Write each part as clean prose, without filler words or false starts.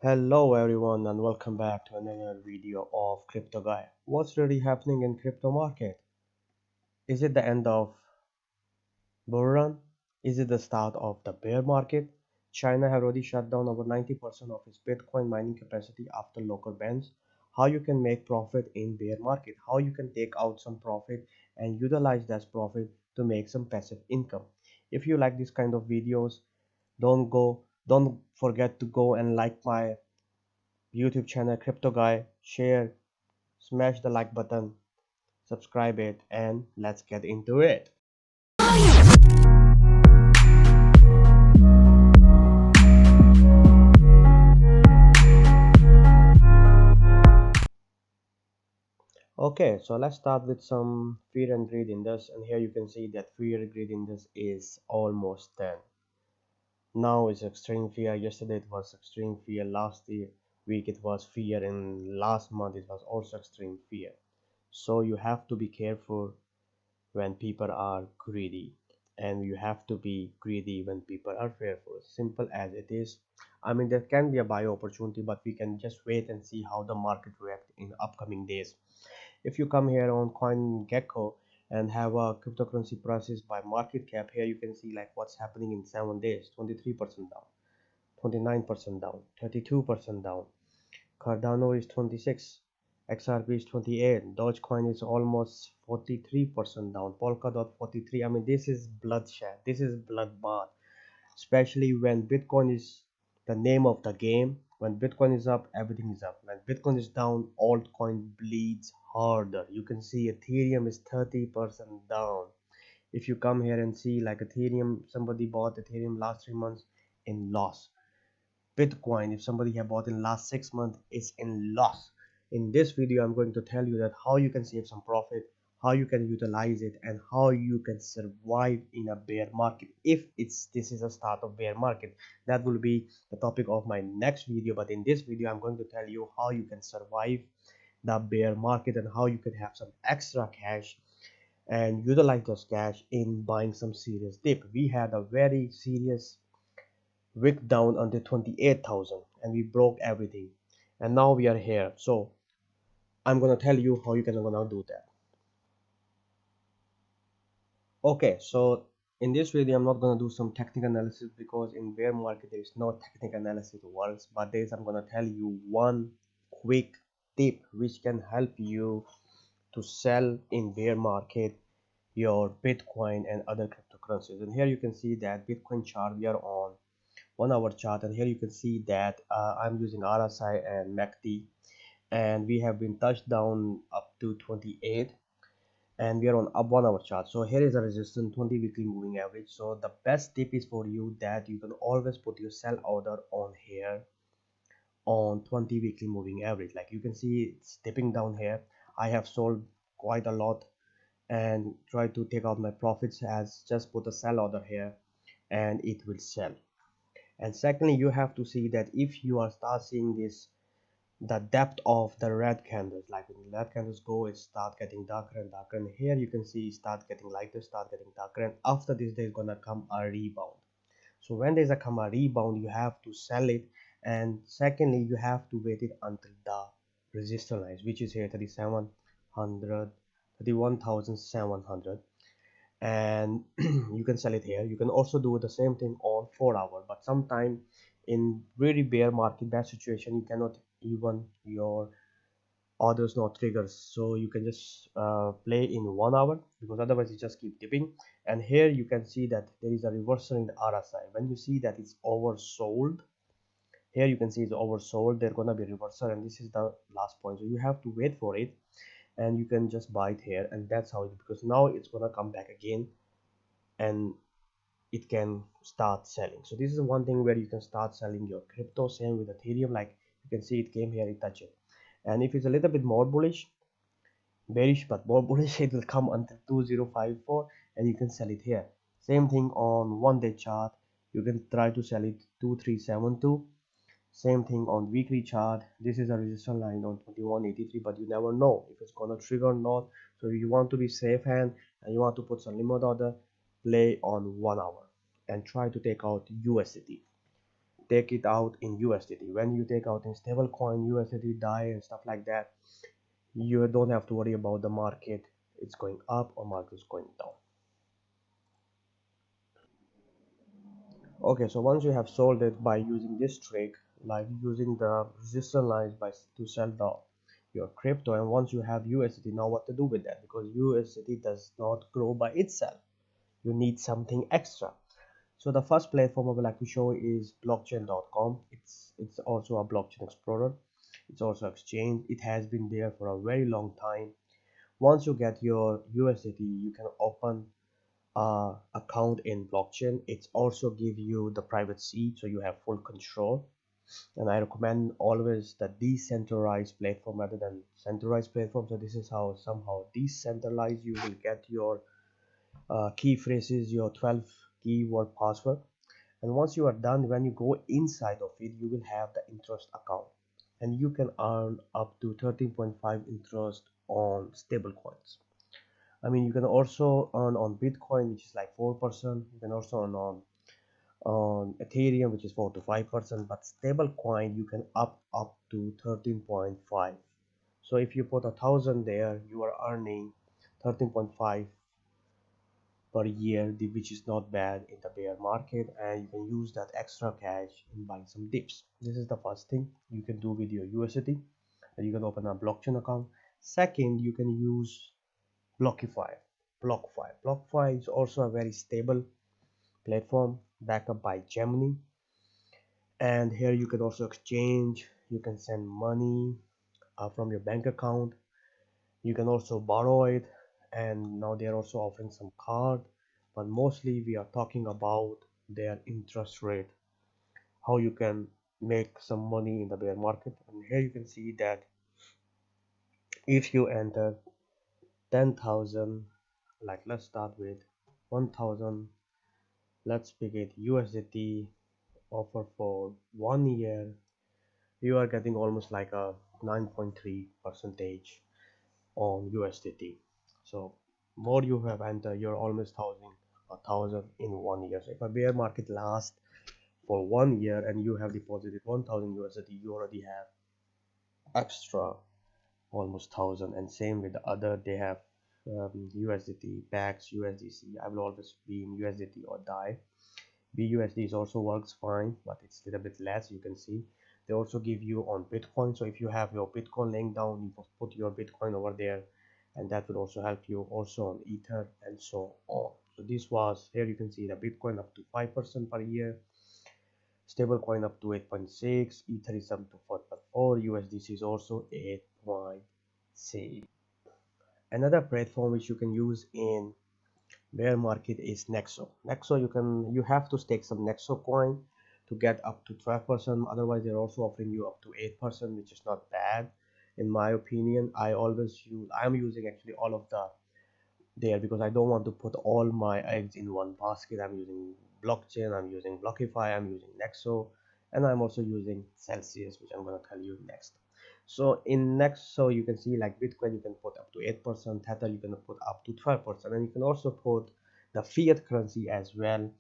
Hello everyone and welcome back to another video of Crypto Guy. What's really happening in crypto market? Is it the end of bull run? Is it the start of the bear market? China have already shut down over 90% of its Bitcoin mining capacity after local bans. How you can make profit in bear market? How you can take out some profit and utilize that profit to make some passive income? If you like this kind of videos, don't forget to go and like my YouTube channel Crypto Guy, share, smash the like button, subscribe it, and let's get into it. Okay, so let's start with some fear and greed index, and here you can see that fear greed index is almost 10. Now it's extreme fear. Yesterday it was extreme fear. Week it was fear, and last month it was also extreme fear. So you have to be careful when people are greedy, and you have to be greedy when people are fearful. Simple as it is. I mean, there can be a buy opportunity, but we can just wait and see how the market react in upcoming days. If you come here on CoinGecko and have a cryptocurrency prices by market cap, here you can see like what's happening in 7 days. 23% down, 29% down, 32% down. Cardano is 26, XRP is 28, Dogecoin is almost 43% down, Polkadot 43. I mean, this is bloodshed, this is bloodbath, especially when Bitcoin is the name of the game. When Bitcoin is up, everything is up. When Bitcoin is down, altcoin bleeds harder. You can see Ethereum is 30% down. If you come here and see like Ethereum, somebody bought Ethereum last 3 months in loss. Bitcoin, if somebody have bought in last 6 months, is in loss. In this video I'm going to tell you that how you can save some profit, how you can utilize it, and how you can survive in a bear market. If this is a start of bear market, that will be the topic of my next video. But in this video I'm going to tell you how you can survive the bear market and how you can have some extra cash and utilize those cash in buying some serious dip. We had a very serious wick down until 28,000 and we broke everything, and now we are here. So I'm gonna tell you how you can gonna do that. Okay, so in this video I'm not gonna do some technical analysis because in bear market there is no technical analysis works, but this I'm gonna tell you one quick tip which can help you to sell in bear market your Bitcoin and other cryptocurrencies. And here you can see that Bitcoin chart, we are on 1 hour chart, and here you can see that I'm using RSI and MACD, and we have been touched down up to 28, and we are on up 1 hour chart. So here is a resistance 20 weekly moving average. So the best tip is for you that you can always put your sell order on here on 20 weekly moving average. Like you can see it's dipping down here. I have sold quite a lot and try to take out my profits, as just put a sell order here and it will sell. And secondly, you have to see that if you are start seeing this, the depth of the red candles, like when the red candles go, it start getting darker and darker, and here you can see start getting lighter, start getting darker, and after this there's gonna come a rebound. So when there's a come a rebound, you have to sell it. And secondly, you have to wait it until the resistance line, which is here 3700, 31,700, and you can sell it here. You can also do the same thing on 4 hour, but sometime in really bear market, bad situation, you cannot even your orders not triggers, so you can just play in 1 hour, because otherwise you just keep dipping. And here you can see that there is a reversal in the RSI. When you see that it's oversold, here you can see it's oversold, they're gonna be reversal, and this is the last point. So you have to wait for it, and you can just buy it here, and that's how it, because now it's gonna come back again and it can start selling. So this is one thing where you can start selling your crypto. Same with Ethereum, like you can see it came here, it touched it, and if it's a little bit more bullish, bearish but more bullish, it will come until 2054 and you can sell it here. Same thing on 1 day chart, you can try to sell it 2372. Same thing on weekly chart, this is a resistance line on 2183, but you never know if it's gonna trigger or not. So you want to be safe hand and you want to put some limit order, play on 1 hour and try to take out USDT. take it out in USDT. When you take out in stable coin, USDT, DAI and stuff like that, you don't have to worry about the market, it's going up or market is going down. Okay, so once you have sold it by using this trick, like using the resistance lines by to sell the your crypto, and once you have USDT, now what to do with that? Because USDT does not grow by itself, you need something extra. So the first platform I would like to show is blockchain.com. It's also a blockchain explorer. It's also exchange. It has been there for a very long time. Once you get your USDT, you can open account in blockchain. It's also give you the private seed, so you have full control. And I recommend always the decentralized platform rather than centralized platform. So this is how somehow decentralized you will get your key phrases, your 12 keyword password. And once you are done, when you go inside of it, you will have the interest account, and you can earn up to 13.5 interest on stable coins. I mean, you can also earn on Bitcoin, which is like 4%. You can also earn on Ethereum, which is 4 to 5%. But stable coin, you can up to 13.5. So if you put 1,000 there, you are earning 13.5 per year, which is not bad in the bear market, and you can use that extra cash in buying some dips. This is the first thing you can do with your USDT. You can open a blockchain account. Second, you can use Blockify. BlockFi is also a very stable platform backed up by Gemini. And here you can also exchange, you can send money from your bank account, you can also borrow it, and now they are also offering some card. But mostly we are talking about their interest rate, how you can make some money in the bear market. And here you can see that if you enter 10,000, like let's start with 1,000, let's pick it USDT offer for 1 year, you are getting almost like a 9.3 percentage on USDT. So more you have entered, you're almost a thousand in 1 year. So if a bear market lasts for 1 year and you have deposited 1,000 USDT, you already have extra almost 1,000. And same with the other, they have USDT, BAX, USDC. I will always be in USDT or DAI. BUSD is also works fine, but it's a little bit less. You can see they also give you on Bitcoin. So if you have your Bitcoin laying down, you put your Bitcoin over there, and that will also help you also on Ether and so on. So this was here, you can see the Bitcoin up to 5% per year, stable coin up to 8.6, Ether is up to 4.4, USDC is also 8.6. Another platform which you can use in bear market is Nexo. Nexo, you have to stake some Nexo coin to get up to 12%. Otherwise they're also offering you up to 8%, which is not bad in my opinion. I'm using actually all of the there because I don't want to put all my eggs in one basket. I'm using blockchain, I'm using Blockify, I'm using Nexo, and I'm also using Celsius, which I'm going to tell you next. So in Nexo you can see like Bitcoin you can put up to 8%, Tether you can put up to 12%, and you can also put the fiat currency as well,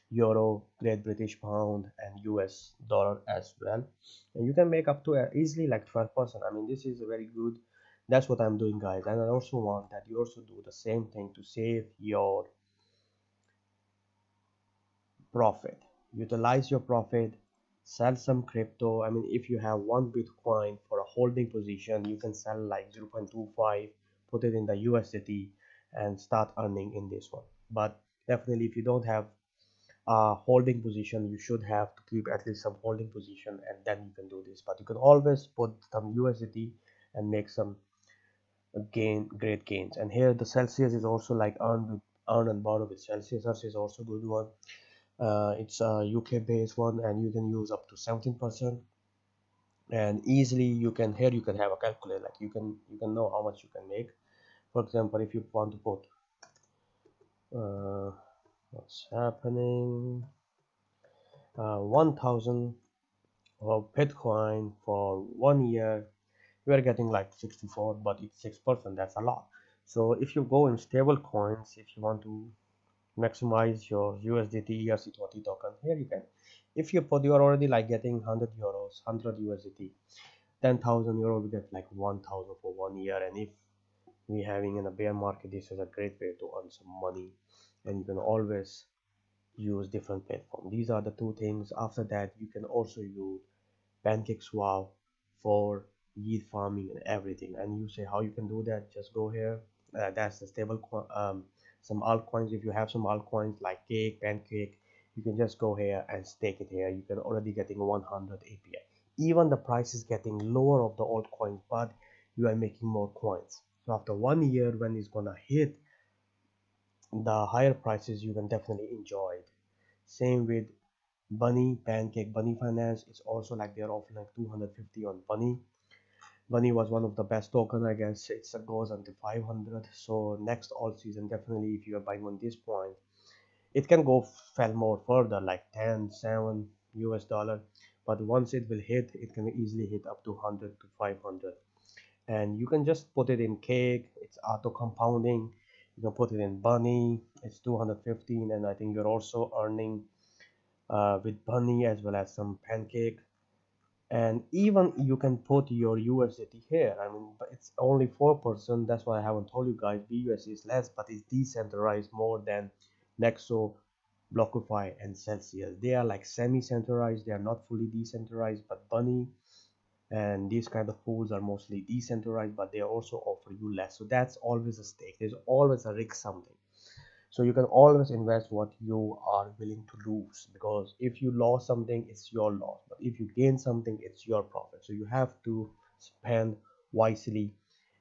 euro, Great British pound, and US dollar as well, and you can make up to easily like 12%. I mean, this is a very good. That's what I'm doing, guys, and I also want that you also do the same thing to save your profit. Utilize your profit, sell some crypto. I mean, if you have one Bitcoin for a holding position, you can sell like 0.25, put it in the USDT and start earning in this one. But definitely if you don't have a holding position, you should have to keep at least some holding position, and then you can do this. But you can always put some USDT and make some great gains. And here the Celsius is also like earn and borrow with Celsius. Celsius is also good one. It's a UK based one, and you can use up to 17%. And easily you can here you can have a calculator, like you can know how much you can make. For example, if you want to put uh, what's happening 1,000 of Bitcoin for 1 year, you are getting like 64, but it's 6%. That's a lot. So if you go in stable coins, if you want to maximize your USDT ERC20 token. Here you can, if you put, you are already like getting 100 euros, 100 USDT, 10,000 euro, we get like 1,000 for 1 year. And if we having in a bear market, this is a great way to earn some money. And you can always use different platform. These are the two things. After that, you can also use PancakeSwap for yield farming and everything. And you say how you can do that, just go here. That's the some altcoins. If you have some altcoins like Cake, Pancake, you can just go here and stake it here. You can already getting 100 API. Even the price is getting lower of the altcoin, but you are making more coins. So after 1 year, when it's gonna hit the higher prices, you can definitely enjoy it. Same with Bunny, Pancake, Bunny Finance. It's also like they're offering like 250 on Bunny. Bunny was one of the best token, I guess. It goes until 500. So next all season, definitely if you are buying on this point, it can go fell more further, like 10, 7 US dollar. But once it will hit, it can easily hit up to 100 to 500. And you can just put it in Cake. It's auto compounding. You can put it in Bunny. It's 215, and I think you're also earning with Bunny as well as some Pancake. And even you can put your USDT here. I mean, but it's only 4%. That's why I haven't told you guys. BUSD is less, but it's decentralized more than Nexo, Blockify, and Celsius. They are like semi-centralized. They are not fully decentralized, but Bunny and these kind of pools are mostly decentralized, but they also offer you less. So that's always a stake. There's always a risk something. So you can always invest what you are willing to lose, because if you lost something, it's your loss, but if you gain something, it's your profit. So you have to spend wisely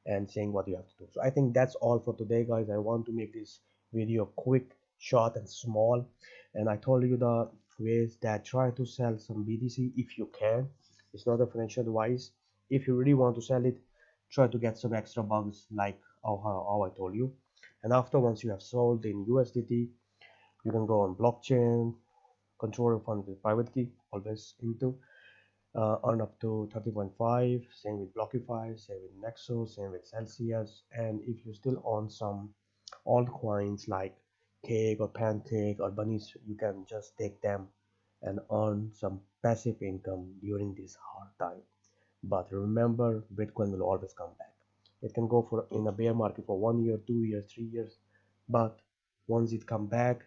and saying what you have to do. So I think that's all for today, guys. I want to make this video quick, short, and small. And I told you the ways that try to sell some BTC if you can. It's not a financial advice. If you really want to sell it, try to get some extra bugs like how I told you. And after, once you have sold in USDT, you can go on blockchain, control your funds with private key, always into earn up to 30.5. Same with Blockify, same with Nexus, same with Celsius. And if you still own some altcoins like Cake or Pancake or Bunnies, you can just take them and earn some passive income during this hard time. But remember, Bitcoin will always come back. It can go for in a bear market for 1 year, 2 years, 3 years, but once it come back,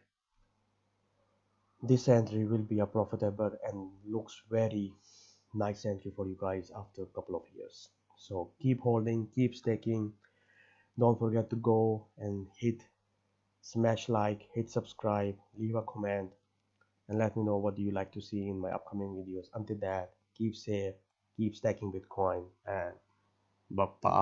this entry will be a profitable and looks very nice entry for you guys after a couple of years. So keep holding, keep staking. Don't forget to go and hit smash like, hit subscribe, leave a comment, and let me know what do you like to see in my upcoming videos. Until that, keep safe, keep stacking Bitcoin, and bye bye.